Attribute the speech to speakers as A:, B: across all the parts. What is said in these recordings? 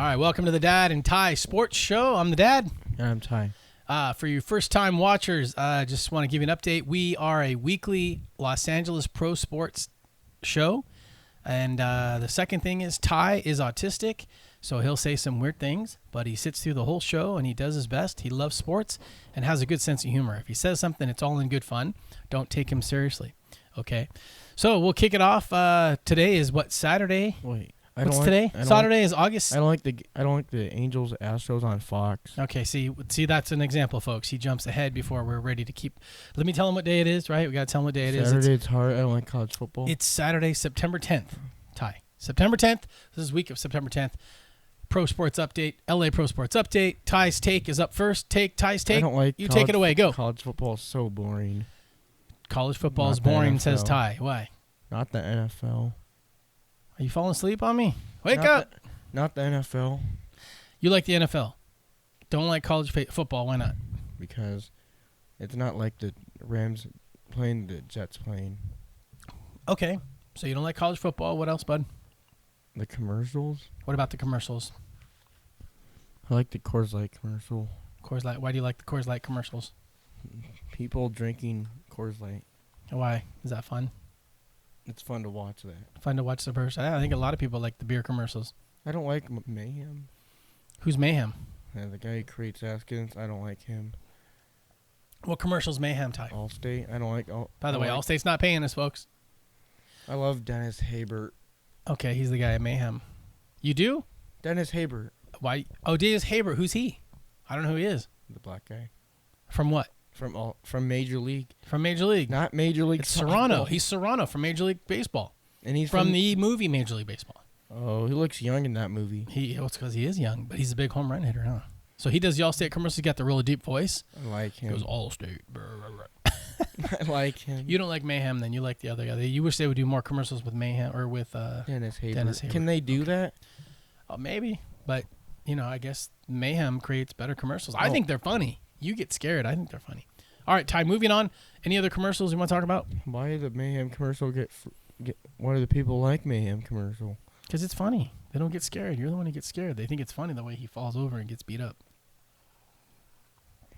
A: All right, welcome to the Dad and Ty Sports Show. I'm the Dad.
B: And I'm Ty.
A: For you first-time watchers, just want to give you an update. We are a weekly Los Angeles pro sports show. And the second thing is Ty is autistic, so he'll say some weird things, but he sits through the whole show and he does his best. He loves sports and has a good sense of humor. If he says something, it's all in good fun. Don't take him seriously, okay? So we'll kick it off. Today is what, Saturday?
B: Wait,
A: What's today? Saturday is August.
B: I don't like the Angels Astros on Fox.
A: Okay, see, that's an example, folks. He jumps ahead before we're ready to keep. Let me tell him what day it is, right? We got to tell him what day it is.
B: Saturday, it's hard. I don't like college football.
A: It's Saturday, September 10th. Ty. September 10th. This is week of September 10th. Pro Sports Update. LA Pro Sports Update. Ty's take is up first. Ty's take.
B: I don't like
A: you take it away. Go.
B: College football is so boring.
A: College football is boring, says Ty. Why?
B: Not the NFL.
A: Are you falling asleep on me? Wake up.
B: Not the NFL.
A: You like the NFL. Don't like college football. Why not?
B: Because it's not like the Rams playing, the Jets playing.
A: Okay. So you don't like college football. What else, bud?
B: The commercials.
A: What about the commercials?
B: I like the Coors Light commercial.
A: Coors Light. Why do you like the Coors Light commercials?
B: People drinking Coors Light.
A: Why? Is that fun?
B: It's fun to watch that.
A: Fun to watch the person. I think a lot of people like the beer commercials.
B: I don't like Mayhem.
A: Who's Mayhem?
B: The guy who creates Askins, I don't like him.
A: What commercials Mayhem, Ty?
B: Allstate, I don't like.
A: By the way, Allstate's not paying us, folks.
B: I love Dennis Haybert.
A: Okay, he's the guy at Mayhem. You do?
B: Dennis Haybert.
A: Why? Oh, Dennis Haybert. Who's he? I don't know who he is.
B: The black guy.
A: From what?
B: From Major League.
A: From Major League.
B: Not Major League.
A: It's Serrano. He's Serrano from Major League Baseball.
B: And he's
A: from the movie Major League Baseball.
B: Oh, he looks young in that movie.
A: It's because he is young, but he's a big home run hitter, huh? So he does the Allstate commercials. He's got the really deep voice.
B: I like him.
A: He goes, Allstate.
B: I like him.
A: You don't like Mayhem, then. You like the other guy. You wish they would do more commercials with Mayhem or with
B: Dennis Haybert. Can they do that?
A: Oh, maybe. But, I guess Mayhem creates better commercials. I think they're funny. You get scared. I think they're funny. All right, Ty, moving on. Any other commercials you want to talk about?
B: Why did the Mayhem commercial get why do the people like Mayhem commercial?
A: Because it's funny. They don't get scared. You're the one who gets scared. They think it's funny the way he falls over and gets beat up.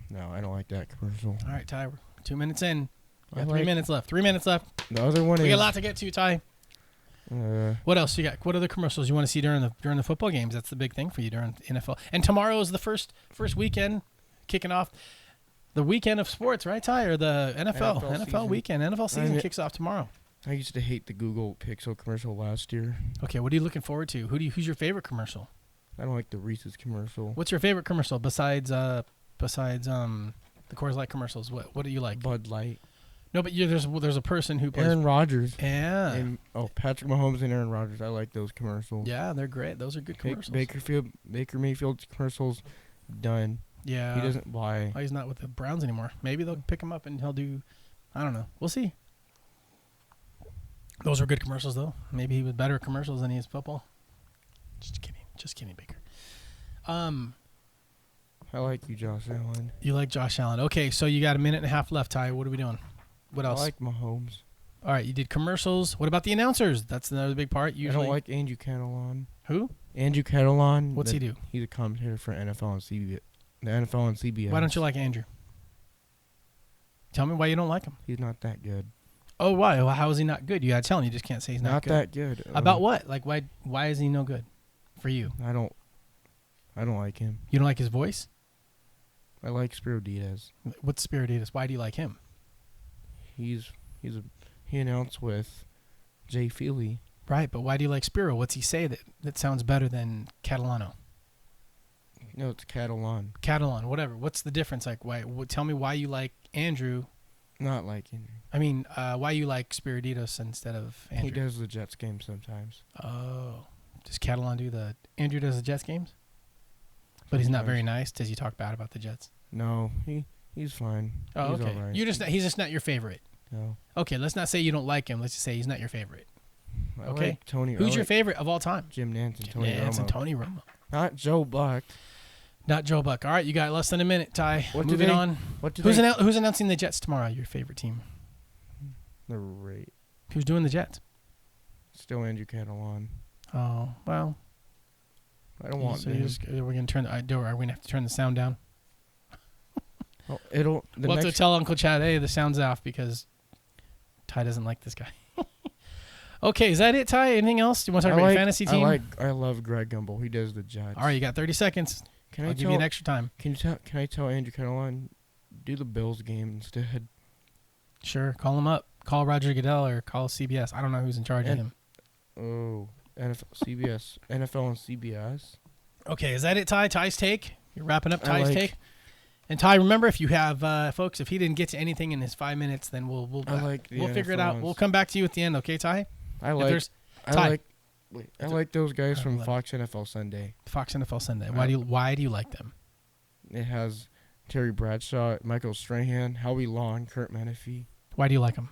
B: No, I don't like that commercial.
A: All right, Ty, we're 2 minutes in. We got 3 minutes left. 3 minutes left.
B: The other one
A: we got a lot to get to, Ty.
B: What
A: else you got? What other commercials you want to see during the football games? That's the big thing for you during the NFL. And tomorrow is the first weekend kicking off. The weekend of sports, right, Ty? Or the NFL weekend. NFL season kicks off tomorrow.
B: I used to hate the Google Pixel commercial last year.
A: Okay, what are you looking forward to? Who's your favorite commercial?
B: I don't like the Reese's commercial.
A: What's your favorite commercial besides the Coors Light commercials? What do you like?
B: Bud Light.
A: No, but there's a person who plays
B: Aaron Rodgers.
A: Yeah.
B: And, Patrick Mahomes and Aaron Rodgers. I like those commercials.
A: Yeah, they're great. Those are good commercials.
B: Baker Mayfield's commercials done.
A: Yeah.
B: He doesn't buy.
A: Oh, he's not with the Browns anymore. Maybe they'll pick him up and he'll do, I don't know. We'll see. Those were good commercials, though. Maybe he was better at commercials than he is football. Just kidding, Baker.
B: I like you, Josh Allen.
A: You like Josh Allen. Okay, so you got a minute and a half left, Ty. What are we doing? What else?
B: I like Mahomes.
A: All right, you did commercials. What about the announcers? That's another big part. Usually.
B: I don't like Andrew Catalan.
A: Who?
B: Andrew Catalan.
A: What's he do?
B: He's a commentator for NFL and CBS. The NFL and CBS.
A: Why don't you like Andrew? Tell me why you don't like him.
B: He's not that good.
A: Oh, why? Well, how is he not good? You got to tell him. You just can't say he's not good.
B: Not that good.
A: About what? Like, why is he no good for you?
B: I don't like him.
A: You don't like his voice?
B: I like Spiro Diaz.
A: What's Spiro Diaz? Why do you like him?
B: He announced with Jay Feely.
A: Right, but why do you like Spiro? What's he say that sounds better than Catalano?
B: No, it's Catalan.
A: Catalan, whatever. What's the difference? Like, why? Tell me why you like Andrew.
B: Not like Andrew.
A: I mean, why you like Spiriditos instead of Andrew?
B: He does the Jets game sometimes.
A: Oh, does Catalan do Andrew does the Jets games? But he's not very nice. Does he talk bad about the Jets?
B: No, he's fine.
A: Oh,
B: he's
A: okay.
B: All right.
A: He's just not your favorite.
B: No.
A: Okay, let's not say you don't like him. Let's just say he's not your favorite. Okay.
B: Like Tony.
A: Who's your favorite of all time?
B: Jim Nantz and
A: Tony Romo.
B: Not Joe Buck.
A: Not Joe Buck. All right, you got less than a minute, Ty. Moving on. Who's announcing the Jets tomorrow? Your favorite team?
B: The Raiders.
A: Who's doing the Jets?
B: Still Andrew Catalan.
A: Oh, well.
B: I don't want
A: So
B: them.
A: we're gonna turn. Are we gonna have to turn the sound down?
B: Oh, it'll. The
A: We'll have
B: next,
A: to tell Uncle Chad, hey, the sound's off because Ty doesn't like this guy. Okay, is that it, Ty? Anything else? Do you want to talk about your fantasy team?
B: I love Greg Gumbel. He does the Jets.
A: All right, you got 30 seconds. I'll give you an extra time.
B: Can I tell Andrew Catalan, do the Bills game instead?
A: Sure, call him up. Call Roger Goodell or call CBS. I don't know who's in charge of him.
B: Oh, NFL, CBS, NFL and CBS.
A: Okay, is that it, Ty? Ty's take? You're wrapping up Ty's take? And Ty, remember, if you have, folks, if he didn't get to anything in his 5 minutes, then we'll figure it out. We'll come back to you at the end, okay, Ty?
B: I like those guys from Fox NFL Sunday.
A: Fox NFL Sunday. Why do you like them?
B: It has Terry Bradshaw, Michael Strahan, Howie Long, Kurt Menefee.
A: Why do you like them?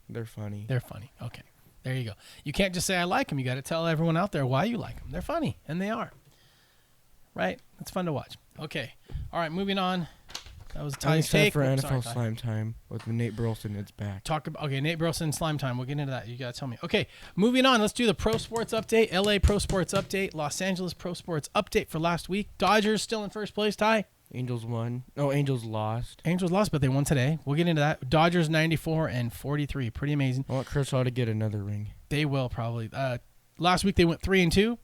B: They're funny.
A: They're funny. Okay. There you go. You can't just say I like them. You got to tell everyone out there why you like them. They're funny, and they are. Right? It's fun to watch. Okay. All right, moving on. That was Ty's take.
B: For NFL Slime Time with Nate Burleson. It's back.
A: Nate Burleson, Slime Time. We'll get into that. You got to tell me. Okay, moving on. Let's do the Pro Sports Update. LA Pro Sports Update. Los Angeles Pro Sports Update for last week. Dodgers still in first place, Ty.
B: Angels won. No, Angels lost.
A: Angels lost, but they won today. We'll get into that. Dodgers 94 and 43. Pretty amazing.
B: I want Kershaw to get another ring.
A: They will probably. Last week they went 3-2.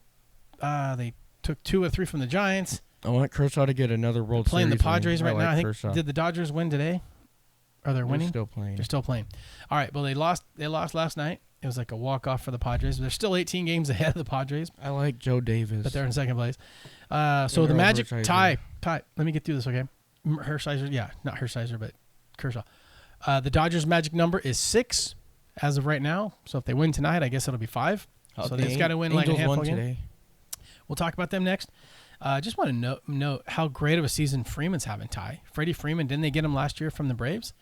A: They took 2 or 3 from the Giants.
B: I want Kershaw to get another World Series.
A: Playing the Padres right now. I think.
B: Kershaw.
A: Did the Dodgers win today? Are they winning?
B: They're still playing.
A: They're still playing. All right. Well, they lost last night. It was like a walk-off for the Padres. They're still 18 games ahead of the Padres.
B: I like Joe Davis.
A: But they're in second place. So the Magic, Ty, let me get through this, okay? Hershiser, yeah. Not Hershiser, but Kershaw. The Dodgers' magic number is 6 as of right now. So if they win tonight, I guess it'll be 5. So they've got to win like a handful games. We'll talk about them next. Just want to note how great of a season Freeman's having, Ty. Freddie Freeman, didn't they get him last year from the Braves?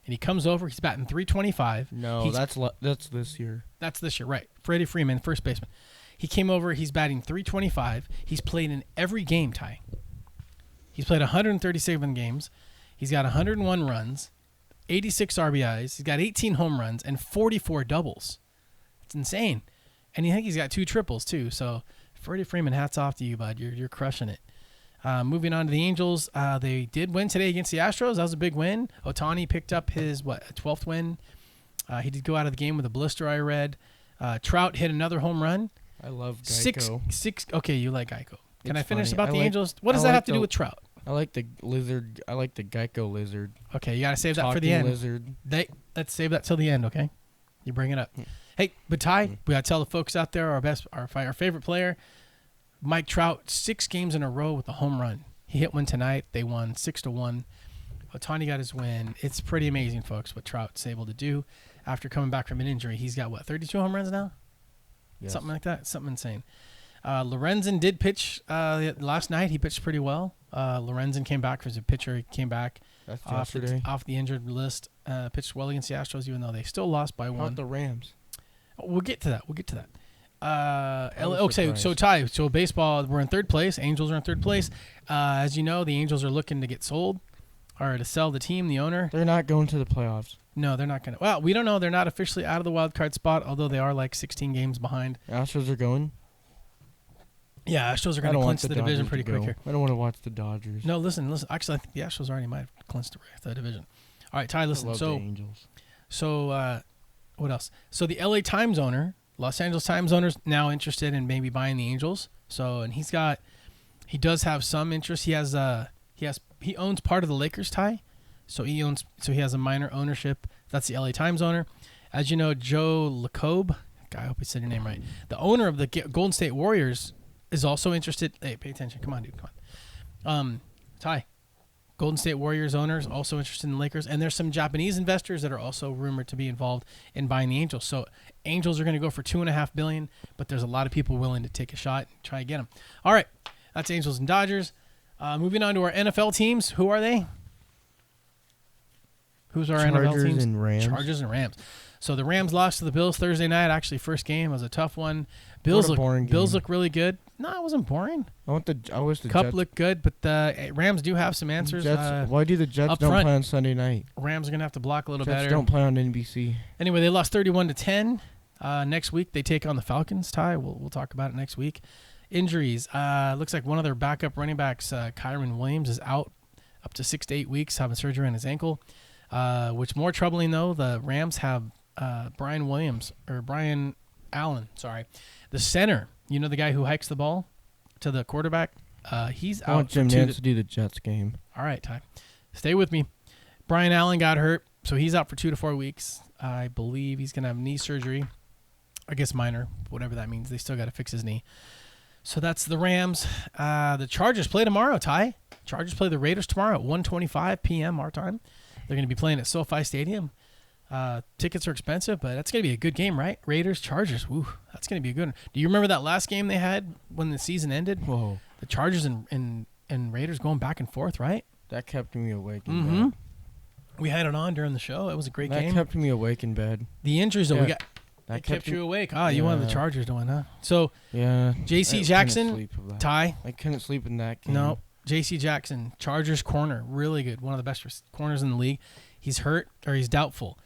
A: And he comes over, he's batting .325.
B: No, that's this year.
A: That's this year, right. Freddie Freeman, first baseman. He came over, he's batting .325. He's played in every game, Ty. He's played 137 games. He's got 101 runs, 86 RBIs. He's got 18 home runs and 44 doubles. It's insane. And I think he's got 2 triples, too. So, Freddie Freeman, hats off to you, bud. You're crushing it. Moving on to the Angels, they did win today against the Astros. That was a big win. Ohtani picked up his 12th win. He did go out of the game with a blister, I read. Trout hit another home run.
B: I love Geico.
A: Okay, you like Geico. Can I finish
B: funny.
A: about the Angels? What does that have to do with Trout?
B: I like the lizard. I like the Geico lizard.
A: Okay, you got to save that for the end.
B: Lizard.
A: Let's save that till the end, okay? You bring it up. Hey, but Ty, we got to tell the folks out there our favorite player, Mike Trout, 6 games in a row with a home run. He hit one tonight. They won 6-1. Ohtani got his win. It's pretty amazing, folks, what Trout's able to do after coming back from an injury. He's got, 32 home runs now? Yes. Something like that. Something insane. Lorenzen did pitch last night. He pitched pretty well. Lorenzen came back as a pitcher. He came back off the injured list. Pitched well against the Astros, even though they still lost by 1.
B: How about the Rams?
A: We'll get to that. So Ty, so baseball, we're in third place. Angels are in third place. As you know, the Angels are looking to get sold or to sell the team, the owner.
B: They're not going to the playoffs.
A: No, they're not going to. Well, we don't know. They're not officially out of the wild card spot, although they are like 16 games behind.
B: Astros are going?
A: Yeah, Astros are going to clinch the division pretty quick here.
B: I don't want to watch the Dodgers.
A: No, listen. Actually, I think the Astros already might have clinched the division. All right, Ty, listen.
B: I love the Angels.
A: So what else? So the LA Times owner, Los Angeles Times owner's now interested in maybe buying the Angels. So, and he does have some interest. He owns part of the Lakers, Ty. So he has a minor ownership. That's the LA Times owner. As you know, Joe LeCobe, I hope I said your name right. The owner of the Golden State Warriors is also interested. Hey, pay attention. Come on, dude. Come on. Ty, Golden State Warriors owners also interested in the Lakers. And there's some Japanese investors that are also rumored to be involved in buying the Angels. So Angels are going to go for $2.5 billion, but there's a lot of people willing to take a shot and try to get them. All right. That's Angels and Dodgers. Moving on to our NFL teams. Who are they? Who's our NFL teams?
B: Chargers and Rams.
A: Chargers and Rams. So the Rams lost to the Bills Thursday night. Actually, first game was a tough one. Bills look really good. No, it wasn't boring.
B: I wish the
A: Cup
B: Jets
A: looked good, but the Rams do have some answers.
B: Why do the Jets don't play on Sunday night?
A: Rams are gonna have to block a little
B: Jets
A: better.
B: Don't play on NBC.
A: Anyway, they lost 31-10. Next week they take on the Falcons. Ty, we'll talk about it next week. Injuries. Looks like one of their backup running backs, Kyron Williams, is out up to 6 to 8 weeks, having surgery on his ankle. Which more troubling though, the Rams have Brian Allen. Sorry, the center. You know, the guy who hikes the ball to the quarterback. He's out.
B: I want Jim Nance to do the Jets game.
A: All right, Ty, stay with me. Brian Allen got hurt, so he's out for 2 to 4 weeks. I believe he's gonna have knee surgery. I guess minor, whatever that means. They still got to fix his knee. So that's the Rams. The Chargers play tomorrow, Ty. Chargers play the Raiders tomorrow at 1:25 p.m. our time. They're going to be playing at SoFi Stadium. Tickets are expensive, but that's going to be a good game, right? Raiders, Chargers. Ooh, that's going to be a good one. Do you remember that last game they had when the season ended?
B: Whoa.
A: The Chargers and Raiders going back and forth, right?
B: That kept me awake in
A: Mm-hmm.
B: bed.
A: We had it on during the show. It was a great game.
B: That kept me awake in bed.
A: The injuries that we
B: Yeah.
A: got. That kept you awake. You
B: Yeah.
A: wanted the Chargers to win, huh? So,
B: Yeah.
A: J.C.
B: I
A: Jackson,
B: couldn't sleep of that.
A: Ty.
B: I couldn't sleep in that game.
A: No, J.C. Jackson, Chargers corner, really good. One of the best corners in the league. He's hurt or he's doubtful,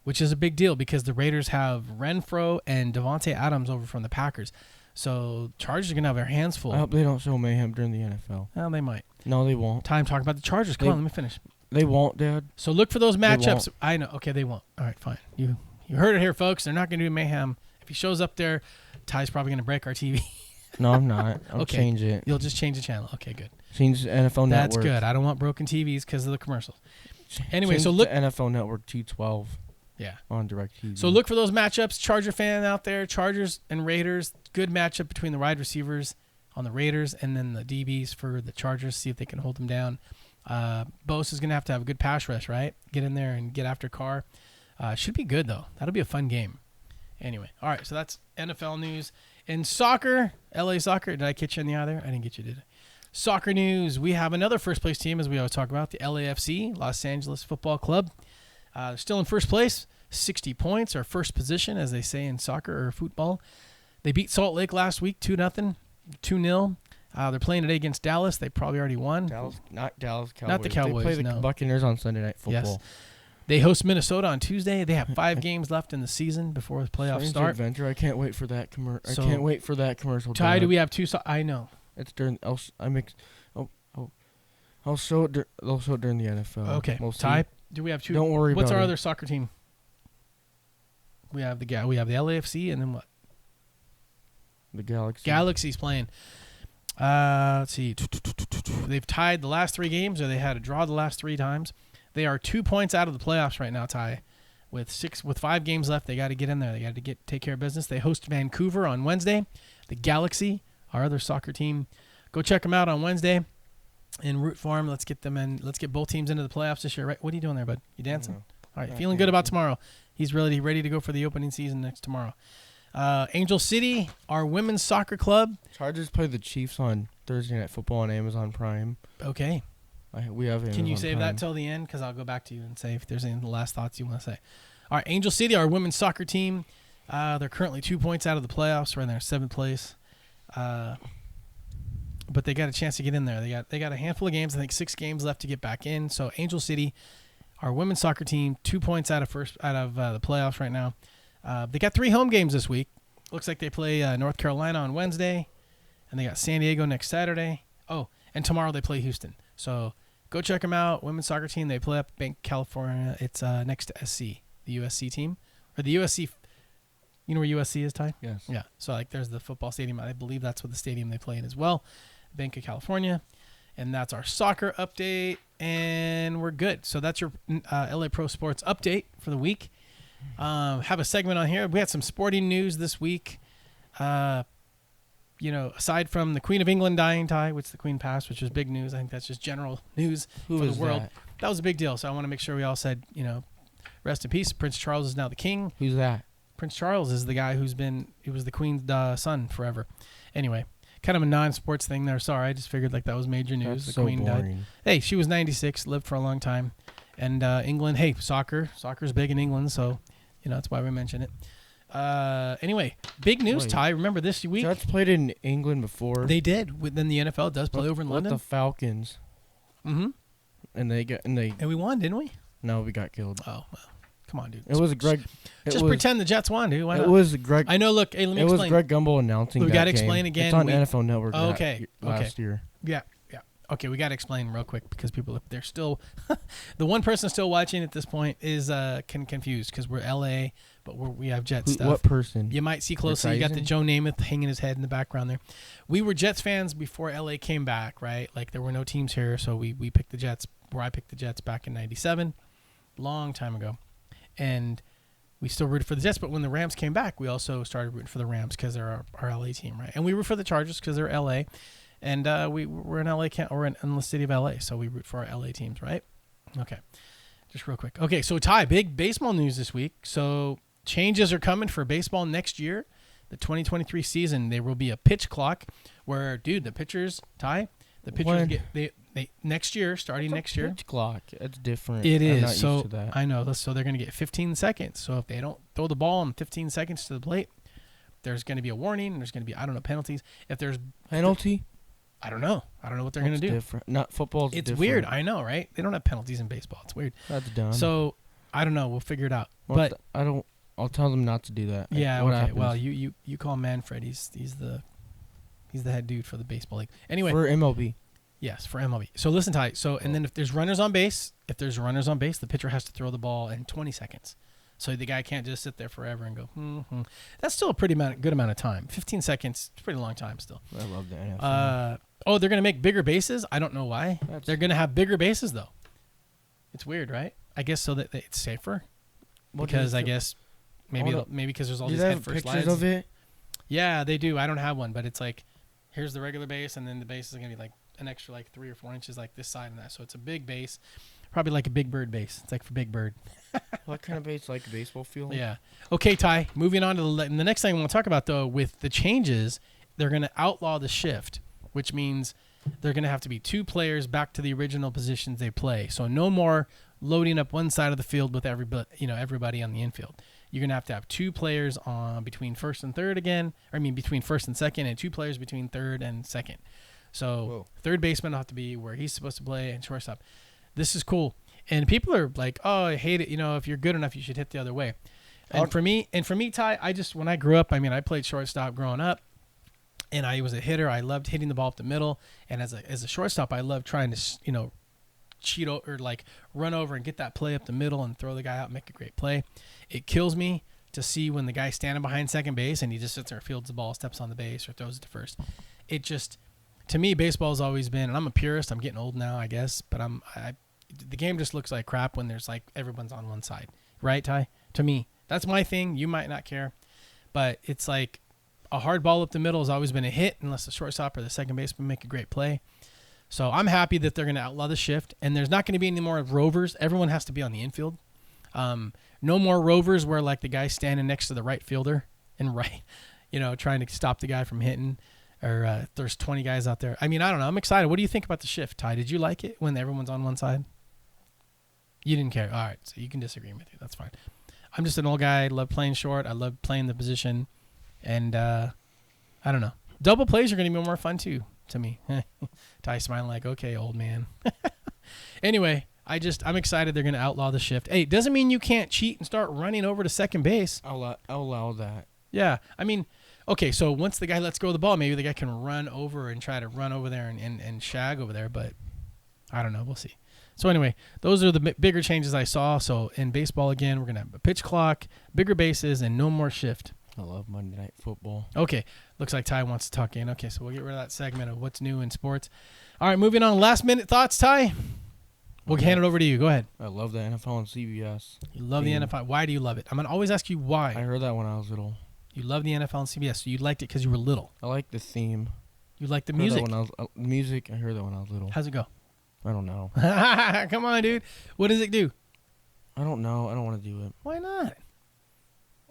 A: which is a big deal because the Raiders have Renfro and Devontae Adams over from the Packers. So Chargers are going to have their hands full.
B: I hope they don't show mayhem during the NFL.
A: Well, they might.
B: No, they won't.
A: Time to talk about the Chargers. Come on, let me finish.
B: They won't, Dad.
A: So look for those matchups.
B: won't.
A: I know. Okay, they won't. All right, fine. You heard it here, folks. They're not going to do mayhem. If he shows up there, Ty's probably going to break our TV.
B: No, I'm not. I'll
A: Okay.
B: change it.
A: You'll just change the channel. Okay, good.
B: Change the NFL
A: That's
B: Network.
A: good. I don't want broken TVs because of the commercials. Anyway,
B: Change
A: so look.
B: to NFL Network 212
A: Yeah.
B: on DirecTV.
A: So look for those matchups. Charger fan out there, Chargers and Raiders. Good matchup between the wide receivers on the Raiders and then the DBs for the Chargers. See if they can hold them down. Bose is going to have a good pass rush, right? Get in there and get after Carr. Should be good, though. That'll be a fun game. Anyway, all right, so that's NFL news. In soccer, LA soccer, did I catch you in the eye there? I didn't get you, did I? Soccer news, we have another first-place team, as we always talk about, the LAFC, Los Angeles Football Club. They're still in first place, 60 points, or first position, as they say in soccer or football. They beat Salt Lake last week, 2-0. They're playing today against Dallas. They probably already won.
B: Not Dallas Cowboys.
A: Not the Cowboys,
B: They play the
A: no.
B: Buccaneers on Sunday Night Football.
A: Yes. They host Minnesota on Tuesday. They have 5 games left in the season before the playoffs
B: Strange
A: start.
B: Adventure. I can't wait for that commercial.
A: So-
B: I can't wait for that commercial.
A: Ty,
B: Dad.
A: do we have 2? I know.
B: It's during. I'll show it. They'll show it during the NFL.
A: Okay.
B: We'll see.
A: Ty, do we have 2?
B: Don't worry
A: What's
B: about
A: our
B: it.
A: other soccer team? We have the LAFC, and then what?
B: The Galaxy.
A: Galaxy's playing. Let's see. They've tied the last 3 games, or they had a draw the last 3 times. They are 2 points out of the playoffs right now, Ty. With 5 games left, they got to get in there. They got to take care of business. They host Vancouver on Wednesday. The Galaxy, our other soccer team. Go check them out on Wednesday and root for them. Let's get them in. Let's get both teams into the playoffs this year. Right? What are you doing there, bud? You dancing?
B: know.
A: All right.
B: Not
A: Feeling good about
B: dancing.
A: tomorrow. He's really ready to go for the opening season next tomorrow. Angel City, our women's soccer club.
B: Chargers play the Chiefs on Thursday Night Football on Amazon Prime.
A: Okay.
B: We have Amazon
A: Can you save
B: Prime.
A: that till the end? Because I'll go back to you and say if there's any last thoughts you want to say. All right, Angel City, our women's soccer team. They're currently 2 points out of the playoffs. We're in their 7th place. But they got a chance to get in there. They got a handful of games. I think 6 games left to get back in. So Angel City, our women's soccer team, 2 points out of the playoffs right now. They got 3 home games this week. Looks like they play North Carolina on Wednesday, and they got San Diego next Saturday. Oh, and tomorrow they play Houston. So go check them out. Women's soccer team. They play up Bank, California. It's next to SC, the USC team, or the USC. You know where USC is, Ty?
B: Yes.
A: Yeah. So like, there's the football stadium. I believe that's what the stadium they play in as well, Bank of California. And that's our soccer update, and we're good. So that's your LA Pro Sports update for the week. Have a segment on here. We had some sporting news this week. Aside from the Queen of England dying, Ty, which the Queen passed, which was big news. I think that's just general news
B: Who
A: for the
B: is
A: world.
B: that?
A: That was a big deal. So I want to make sure we all said, rest in peace. Prince Charles is now the king.
B: Who's that?
A: Prince Charles is the guy he was the Queen's son forever. Anyway, kind of a non-sports thing there. Sorry, I just figured like that was major news.
B: That's
A: The
B: so
A: Queen died.
B: boring.
A: Hey, she was 96, lived for a long time. And England, hey, soccer's big in England, so that's why we mention it. Anyway, big news,
B: Wait.
A: Ty. Remember this week?
B: Jets played in England before.
A: They did. Then the NFL does play over in London.
B: With the Falcons.
A: Mm-hmm.
B: And
A: And we won, didn't we?
B: no, we got killed.
A: Oh, well. Come on, dude.
B: It was Greg.
A: Pretend the Jets won, dude. Why not?
B: It was Greg.
A: I know. Look, hey, let me
B: It
A: explain.
B: was Greg Gumbel announcing.
A: We
B: got to
A: explain again.
B: It's on NFL Network. Last year.
A: Yeah. Okay, we got to explain real quick because people, they're still, the one person still watching at this point is confused because we're LA, but we have Jets stuff.
B: What person?
A: You might see closely. You got the Joe Namath hanging his head in the background there. We were Jets fans before LA came back, right? Like there were no teams here, so we picked the Jets. Where I picked the Jets back in '97, long time ago, and we still rooted for the Jets. But when the Rams came back, we also started rooting for the Rams because they're our LA team, right? And we root for the Chargers because they're LA. And we're in LA, we're in the city of LA, so we root for our LA teams, right? Okay, just real quick. Okay, so Ty, big baseball news this week. So changes are coming for baseball next year, the 2023 season. There will be a pitch clock where, dude, the pitchers, Ty, the pitchers get they next year, starting next year.
B: Pitch clock, it's different.
A: It is.
B: I'm not
A: So
B: used to that.
A: I know. So they're going to get 15 seconds. So if they don't throw the ball in 15 seconds to the plate, there's going to be a warning. There's going to be penalties. If there's
B: penalty.
A: I don't know what they're going to do.
B: Different. Not football's
A: It's
B: different.
A: weird. I know, right? They don't have penalties in baseball. It's weird.
B: That's dumb.
A: So I don't know. We'll figure it out.
B: Well, I'll tell them not to do that.
A: Yeah.
B: What
A: Okay.
B: happens?
A: Well, you call Manfred. He's the head dude for the baseball league. Anyway.
B: For MLB.
A: Yes, for MLB. So listen, Ty. So and then if there's runners on base, the pitcher has to throw the ball in 20 seconds. So the guy can't just sit there forever and go, That's still a pretty good amount of time. 15 seconds, it's a pretty long time still.
B: I love the NFL.
A: They're going to make bigger bases? I don't know why. They're going to have bigger bases, though. It's weird, right? I guess so that it's safer. Because I guess maybe because there's all these head first slides.
B: Pictures of it?
A: Yeah, they do. I don't have one, but it's like, here's the regular base, and then the base is going to be like an extra like 3 or 4 inches like this side and that. So it's a big base. Probably like a Big Bird base. It's like for Big Bird.
B: What kind of base? Like a baseball field?
A: Yeah. Okay, Ty. Moving on to the next thing I want to talk about, though, with the changes, they're going to outlaw the shift, which means they're going to have to be 2 players back to the original positions they play. So no more loading up one side of the field with everybody on the infield. You're going to have 2 players on between first and third again. Between first and second, and 2 players between third and second. So third baseman will have to be where he's supposed to play, and shortstop. This is cool. And people are like, oh, I hate it. If you're good enough, you should hit the other way. And for me, Ty, when I grew up, I played shortstop growing up, and I was a hitter. I loved hitting the ball up the middle. And as a shortstop, I loved trying to, cheat or like run over and get that play up the middle and throw the guy out and make a great play. It kills me to see when the guy's standing behind second base and he just sits there, fields the ball, steps on the base, or throws it to first. It just, to me, baseball's always been, and I'm a purist. I'm getting old now, I guess, but the game just looks like crap when there's like everyone's on one side, right, Ty? To me, that's my thing. You might not care, but it's like a hard ball up the middle has always been a hit unless the shortstop or the second baseman make a great play. So I'm happy that they're going to outlaw the shift, and there's not going to be any more rovers. Everyone has to be on the infield. No more rovers where like the guy's standing next to the right fielder and trying to stop the guy from hitting. Or there's 20 guys out there. I don't know. I'm excited. What do you think about the shift, Ty? Did you like it when everyone's on one side? You didn't care. All right, so you can disagree with me. That's fine. I'm just an old guy. I love playing short. I love playing the position. And I don't know. Double plays are going to be more fun, too, to me. Ty smiling like, okay, old man. Anyway, I'm excited they're going to outlaw the shift. Hey, doesn't mean you can't cheat and start running over to second base.
B: I'll allow that.
A: Yeah, okay, so once the guy lets go of the ball, maybe the guy can run over and try to run over there and shag over there, but I don't know. We'll see. So anyway, those are the bigger changes I saw. So in baseball, again, we're going to have a pitch clock, bigger bases, and no more shift.
B: I love Monday Night Football.
A: Okay, looks like Ty wants to talk in. Okay, so we'll get rid of that segment of what's new in sports. All right, moving on. Last-minute thoughts, Ty? We'll hand it over to you. Go ahead.
B: I love the NFL and CBS.
A: You love the NFL. Why do you love it? I'm going to always ask you why.
B: I heard that when I was little.
A: You love the NFL and CBS, so you liked it because you were little.
B: I like the theme.
A: You like the music.
B: Music, I heard that when I was little.
A: How's it go?
B: I don't know.
A: Come on, dude. What does it do?
B: I don't know. I don't want to do it.
A: Why not?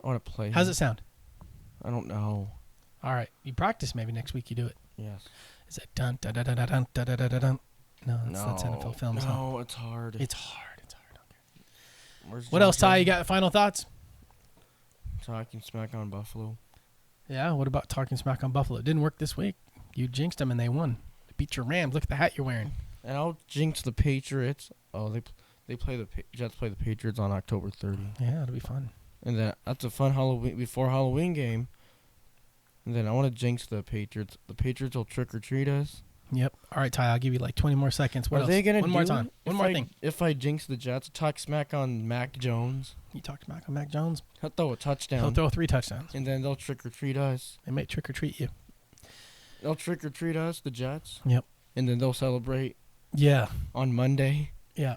B: I want to play.
A: How's it sound?
B: I don't know.
A: All right. You practice. Maybe next week you do it.
B: Yes.
A: Is it dun da da da da dun da da da da dun? No, that's NFL Films.
B: No, it's hard.
A: It's hard. Okay.
B: Where's
A: What else, Ty? You got final thoughts?
B: Talking smack on Buffalo.
A: Yeah. What about talking smack on Buffalo? It didn't work this week. You jinxed them and they won. They beat your Rams. Look at the hat you're wearing.
B: And I'll jinx the Patriots. Oh, Jets play the Patriots on October 30th.
A: Yeah, it'll be fun.
B: And then that's a fun Halloween game. And then I want to jinx the Patriots. The Patriots will trick or treat us.
A: Yep. All right, Ty, I'll give you like 20 more seconds. What
B: Are
A: else?
B: they gonna
A: One more time. One more thing.
B: If I jinx the Jets, talk smack on Mac Jones.
A: You talked smack on Mac Jones.
B: He'll throw a touchdown.
A: He'll throw 3 touchdowns.
B: And then they'll trick or treat us.
A: They may trick or treat you.
B: They'll trick or treat us, the Jets.
A: Yep.
B: And then they'll celebrate.
A: Yeah.
B: On Monday.
A: Yeah.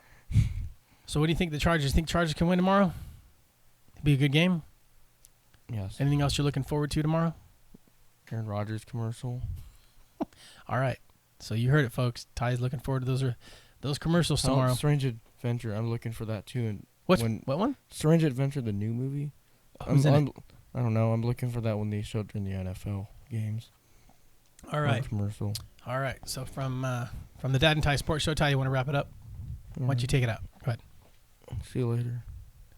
A: So what do you think the Chargers? Think Chargers can win tomorrow? Be a good game.
B: Yes.
A: Anything else you're looking forward to tomorrow?
B: Aaron Rodgers commercial.
A: All right. So you heard it, folks. Ty's looking forward to those commercials tomorrow.
B: Strange Adventure. I'm looking for that too. And
A: what one?
B: Strange Adventure, the new movie.
A: Who's in it?
B: I don't know. I'm looking for that when they showed during the NFL games.
A: All right.
B: Commercial.
A: All right. So from the Dad and Ty Sports Show, Ty, you want to wrap it up? Why don't you take it out? Go ahead.
B: See you later.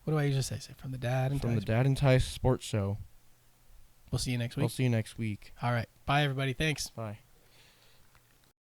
A: What do I usually say? Say from the Dad and Ty.
B: From the Dad and Ty Sports Show.
A: We'll see you next week.
B: We'll see you next week.
A: All right. Bye, everybody. Thanks.
B: Bye.